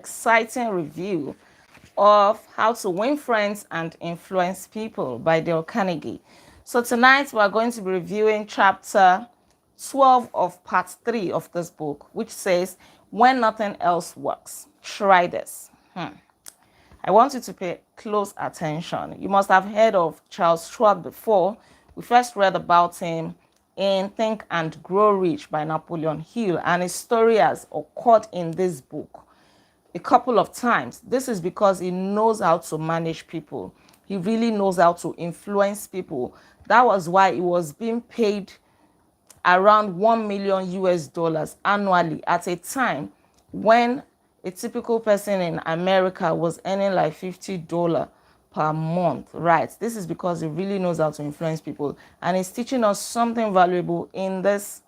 exciting review of How to Win Friends and Influence People by Dale Carnegie. So tonight we are going to be reviewing chapter 12 of part 3 of this book, which says, When Nothing Else Works, Try This. I want you to pay close attention. You must have heard of Charles Schwab before. We first read about him in Think and Grow Rich by Napoleon Hill, and his story has occurred in this book a couple of times. This is because he knows how to manage people. He really knows how to influence people. That was why he was being paid around 1 million US dollars annually at a time when a typical person in America was earning like $50 per month, right? This is because he really knows how to influence people, and he's teaching us something valuable in this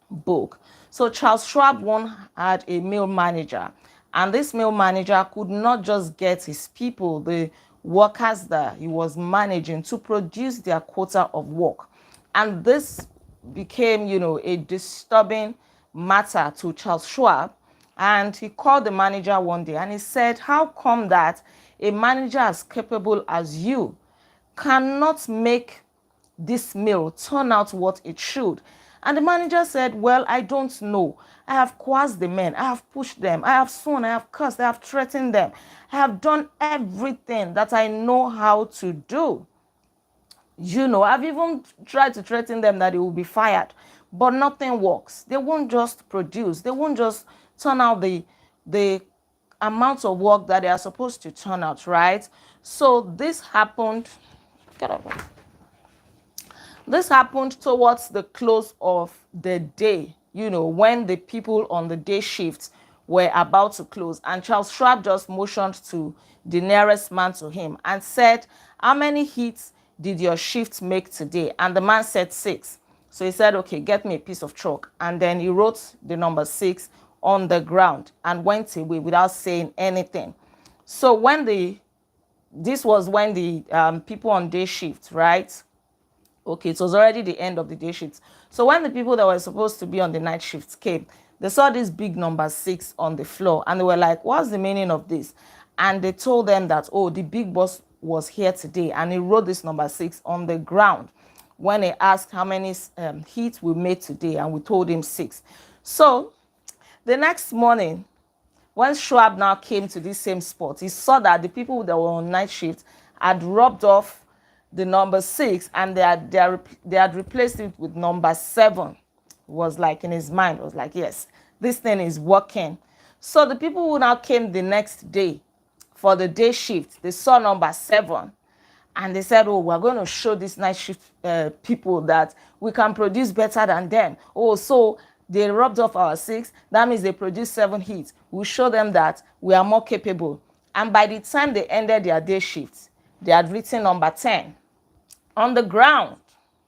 book. So Charles Schwab one had a male manager, and this male manager could not just get his people, the workers that he was managing, to produce their quota of work. And this became, a disturbing matter to Charles Schwab. And he called the manager one day and he said, how come that a manager as capable as you cannot make this meal turn out what it should? And the manager said, well, I don't know. I have coerced the men. I have pushed them. I have sworn. I have cursed. I have threatened them. I have done everything that I know how to do. I've even tried to threaten them that they will be fired, but nothing works. They won't just produce. They won't just turn out the amount of work that they are supposed to turn out, right? So this happened. Get up. This happened towards the close of the day, when the people on the day shift were about to close. And Charles Schwab just motioned to the nearest man to him and said, how many hits did your shift make today? And the man said 6. So he said, okay, get me a piece of chalk. And then he wrote the number 6 on the ground and went away without saying anything. So this was when the people on day shift, right? Okay, it was already the end of the day shift. So when the people that were supposed to be on the night shift came, they saw this big number 6 on the floor, and they were like, what's the meaning of this? And they told them that, oh, the big boss was here today, and he wrote this number 6 on the ground when they asked how many hits we made today, and we told him 6. So the next morning, when Schwab now came to this same spot, he saw that the people that were on night shift had rubbed off the number 6, and they had replaced it with number 7. It was like in his mind, it was like, yes, this thing is working. So the people who now came the next day for the day shift, they saw number 7, and they said, oh, we're going to show this night shift people that we can produce better than them. Oh, so they rubbed off our 6. That means they produced 7 hits. We'll show them that we are more capable. And by the time they ended their day shift, they had written number 10 on the ground.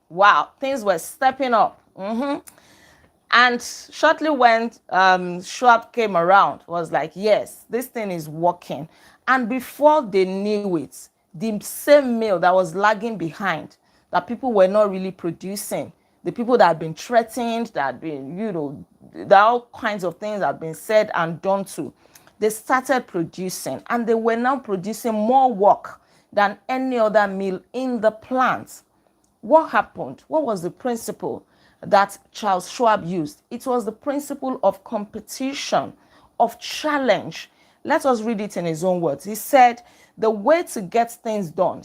Wow, things were stepping up. And shortly when Schwab came around, was like, yes, this thing is working. And before they knew it, the same meal that was lagging behind, that people were not really producing, the people that had been threatened, that had been, that all kinds of things had been said and done to, they started producing, and they were now producing more work than any other meal in the plant. What happened? What was the principle that Charles Schwab used? It was the principle of competition, of challenge. Let us read it in his own words. He said, the way to get things done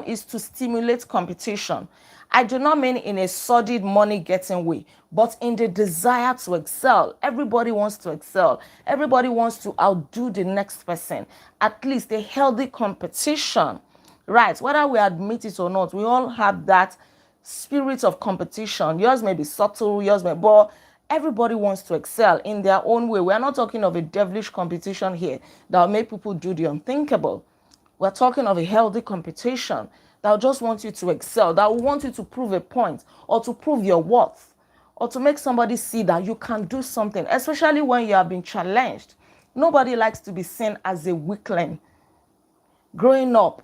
is to stimulate competition. I do not mean in a sordid money-getting way, but in the desire to excel. Everybody wants to excel. Everybody wants to outdo the next person. At least a healthy competition, right? Whether we admit it or not, we all have that spirit of competition. Yours may be subtle, but everybody wants to excel in their own way. We are not talking of a devilish competition here that will make people do the unthinkable. We're talking of a healthy competition that will just want you to excel, that will want you to prove a point or to prove your worth or to make somebody see that you can do something, especially when you have been challenged. Nobody likes to be seen as a weakling. Growing up,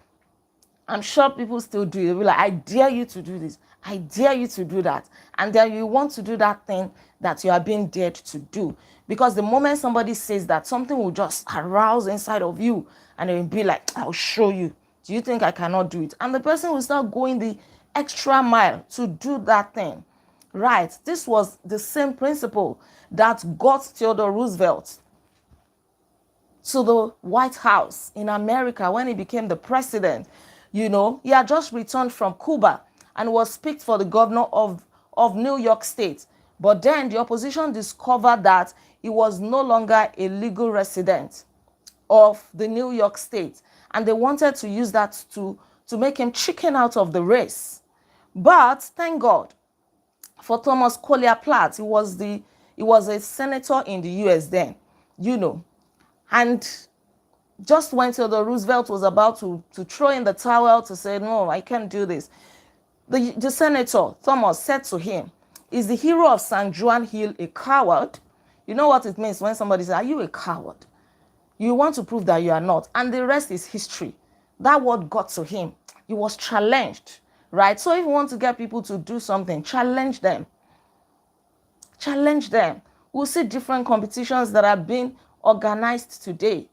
I'm sure people still do. They'll be like, I dare you to do this. I dare you to do that. And then you want to do that thing that you are being dared to do. Because the moment somebody says that, something will just arouse inside of you and it will be like, I'll show you. Do you think I cannot do it? And the person will start going the extra mile to do that thing. Right? This was the same principle that got Theodore Roosevelt to the White House in America when he became the president. You know, he had just returned from Cuba and was picked for the governor of New York State. But then the opposition discovered that he was no longer a legal resident of the New York State. And they wanted to use that to make him chicken out of the race. But thank God for Thomas Collier Platt. He was a senator in the US then, you know. And just when Theodore Roosevelt was about to throw in the towel to say, no, I can't do this, the senator, Thomas, said to him, is the hero of San Juan Hill a coward? You know what it means when somebody says, are you a coward? You want to prove that you are not. And the rest is history. That word got to him. He was challenged, right? So if you want to get people to do something, challenge them. Challenge them. We'll see different competitions that have been organized today.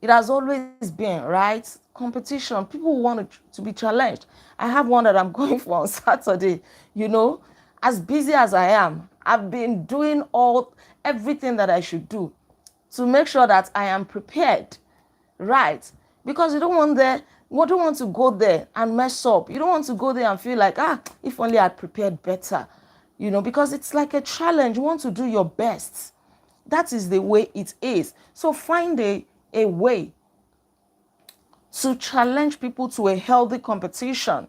It has always been, right? Competition. People want to be challenged. I have one that I'm going for on Saturday. You know, as busy as I am, I've been doing everything that I should do to make sure that I am prepared, right? Because you don't want to go there and mess up. You don't want to go there and feel like, if only I prepared better, you know, because it's like a challenge. You want to do your best. That is the way it is. So find a way to challenge people to a healthy competition.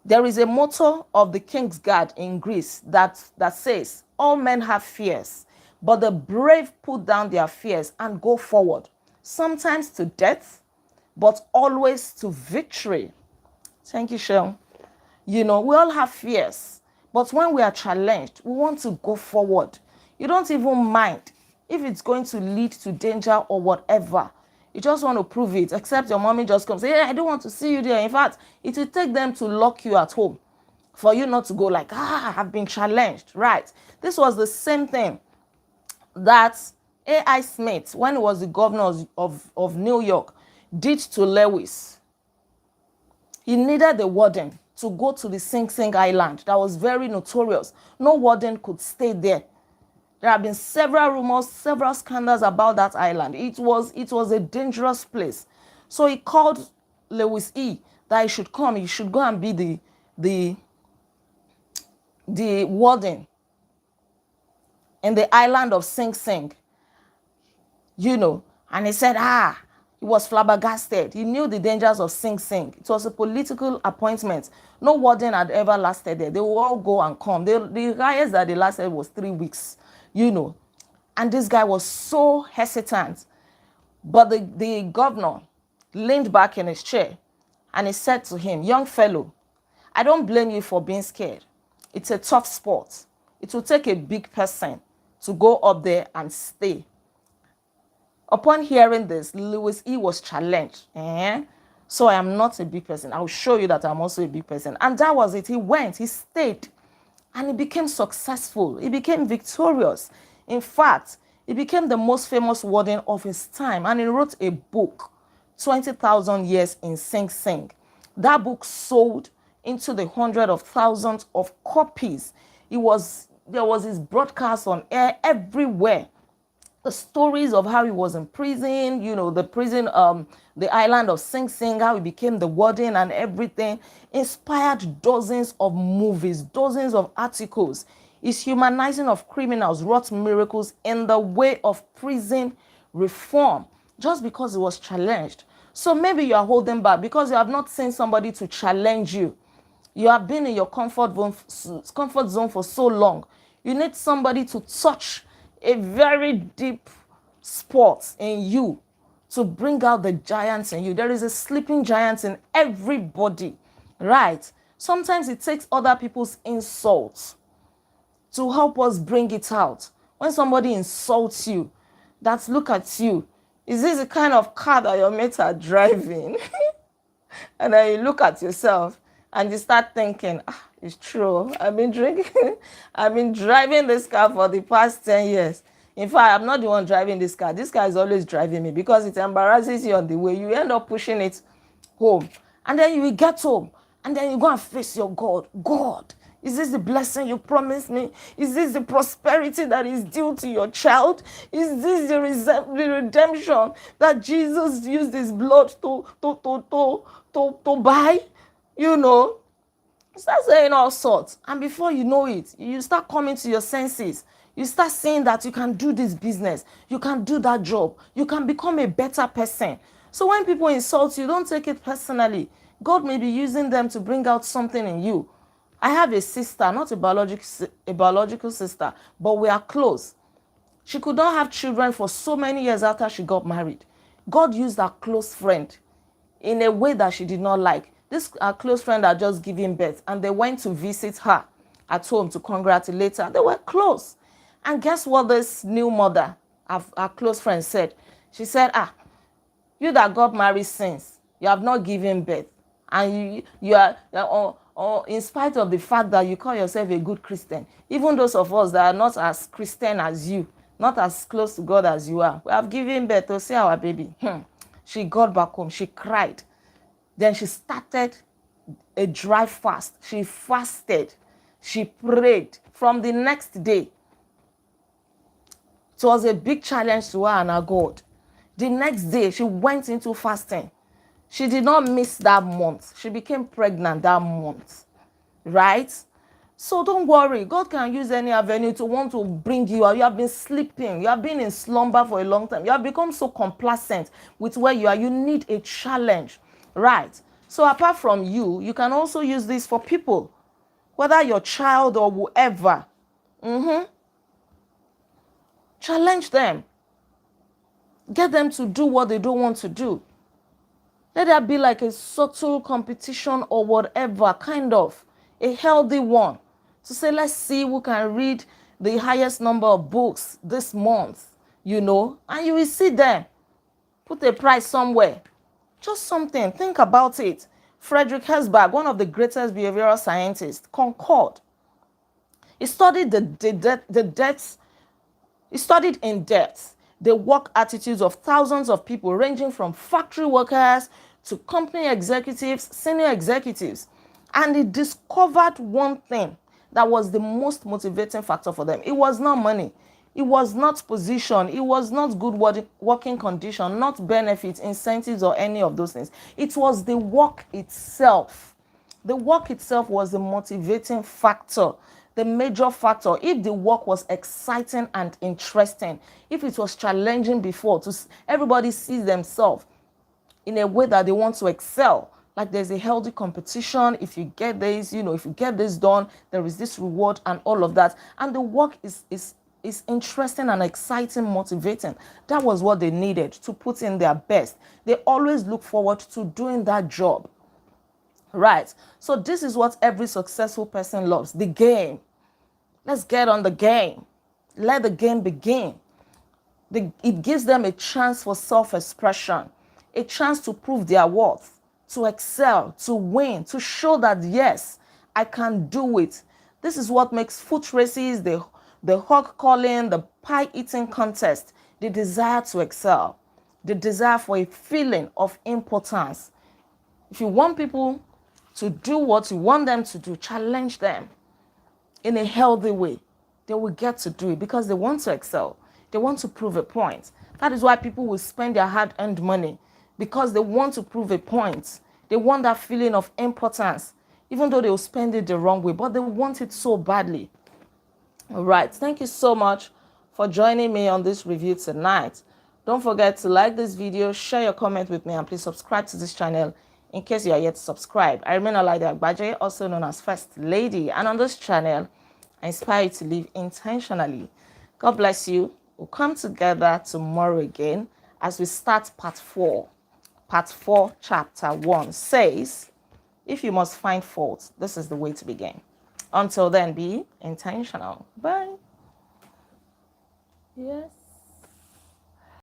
There is a motto of the King's Guard in Greece that says, all men have fears, but the brave put down their fears and go forward, sometimes to death, but always to victory. Thank you, Shell. You know, we all have fears, but when we are challenged, we want to go forward. You don't even mind if it's going to lead to danger or whatever. You just want to prove it, except your mommy just comes, hey, I don't want to see you there. In fact, it will take them to lock you at home for you not to go like, I've been challenged, right? This was the same thing that A.I. Smith, when he was the governor of New York, did to Lewis. He needed the warden to go to the Sing Sing Island that was very notorious. No warden could stay there. There have been several rumors, several scandals about that island. It was a dangerous place. So he called Lewis E. that he should come. He should go and be the warden in the island of Sing Sing. You know, and he said, he was flabbergasted. He knew the dangers of Sing Sing. It was a political appointment. No warden had ever lasted there. They will all go and come. The highest that they lasted was 3 weeks. You know, and this guy was so hesitant. But the governor leaned back in his chair and he said to him, young fellow, I don't blame you for being scared. It's a tough sport. It will take a big person to go up there and stay. Upon hearing this, Lewis E. was challenged. So I am not a big person. I'll show you that I'm also a big person. And that was it. He went, he stayed. And he became successful. He became victorious. In fact, he became the most famous warden of his time. And he wrote a book, 20,000 Years in Sing Sing. That book sold into the hundreds of thousands of copies. There was his broadcast on air everywhere. The stories of how he was in prison, you know, the prison, the island of Sing Sing, how he became the warden and everything, inspired dozens of movies, dozens of articles. His humanizing of criminals wrought miracles in the way of prison reform, just because he was challenged. So maybe you are holding back because you have not seen somebody to challenge you. You have been in your comfort zone for so long. You need somebody to touch a very deep spot in you to bring out the giants in you. There is a sleeping giant in everybody, right? Sometimes it takes other people's insults to help us bring it out. When somebody insults you, that's look at you. Is this the kind of car that your mates are driving? And then you look at yourself and you start thinking, it's true. I've been drinking. I've been driving this car for the past 10 years. In fact, I'm not the one driving this car. This car is always driving me because it embarrasses you on the way. You end up pushing it home. And then you will get home. And then you go and face your God. God, is this the blessing you promised me? Is this the prosperity that is due to your child? Is this the redemption that Jesus used his blood to buy? You know, start saying all sorts, and before you know it, you start coming to your senses. You start saying that you can do this business, you can do that job, you can become a better person. So when people insult you, don't take it personally. God may be using them to bring out something in you. I have a sister, not a biological sister, but we are close. She could not have children for so many years after she got married. God used her close friend in a way that she did not like. This our close friend had just given birth, and they went to visit her at home to congratulate her. They were close. And guess what this new mother, our close friend, said? She said, you that got married since, you have not given birth. And you are in spite of the fact that you call yourself a good Christian, even those of us that are not as Christian as you, not as close to God as you are, we have given birth to see our baby. She got back home. She cried. Then she started a dry fast. She fasted. She prayed. From the next day, it was a big challenge to her and her God. The next day, she went into fasting. She did not miss that month. She became pregnant that month, right? So don't worry. God can use any avenue to want to bring you out. You have been sleeping. You have been in slumber for a long time. You have become so complacent with where you are. You need a challenge, right? So apart from you, you can also use this for people, whether your child or whoever. Challenge them. Get them to do what they don't want to do. Let that be like a subtle competition or whatever, kind of a healthy one. To say, let's see who can read the highest number of books this month, and you will see them. Put a prize somewhere. Just something. Think about it. Frederick Herzberg, one of the greatest behavioral scientists, concurred. He studied He studied in depth the work attitudes of thousands of people, ranging from factory workers to company executives, senior executives. And he discovered one thing that was the most motivating factor for them. It was not money. It was not position. It was not good working condition, not benefits, incentives, or any of those things. It was the work itself. The work itself was the motivating factor, the major factor. If the work was exciting and interesting, if it was challenging before, everybody sees themselves in a way that they want to excel. Like there's a healthy competition. If you get this, if you get this done, there is this reward and all of that. And the work is interesting and exciting, motivating. That was what they needed to put in their best. They always look forward to doing that job. Right. So this is what every successful person loves, the game. Let's get on the game. Let the game begin. It gives them a chance for self-expression, a chance to prove their worth, to excel, to win, to show that, yes, I can do it. This is what makes foot races, the hog calling, the pie eating contest, the desire to excel, the desire for a feeling of importance. If you want people to do what you want them to do, challenge them in a healthy way. They will get to do it because they want to excel. They want to prove a point. That is why people will spend their hard-earned money, because they want to prove a point. They want that feeling of importance, even though they will spend it the wrong way, but they want it so badly. All right. Thank you so much for joining me on this review tonight. Don't forget to like this video, share your comment with me, and please subscribe to this channel in case you are yet to subscribe. I remain Olaide Agbaje, also known as First Lady, and on this channel, I inspire you to live intentionally. God bless you. We'll come together tomorrow again as we start part 4. Part 4, chapter 1 says, if you must find fault, this is the way to begin. Until then, be intentional. Bye. Yes.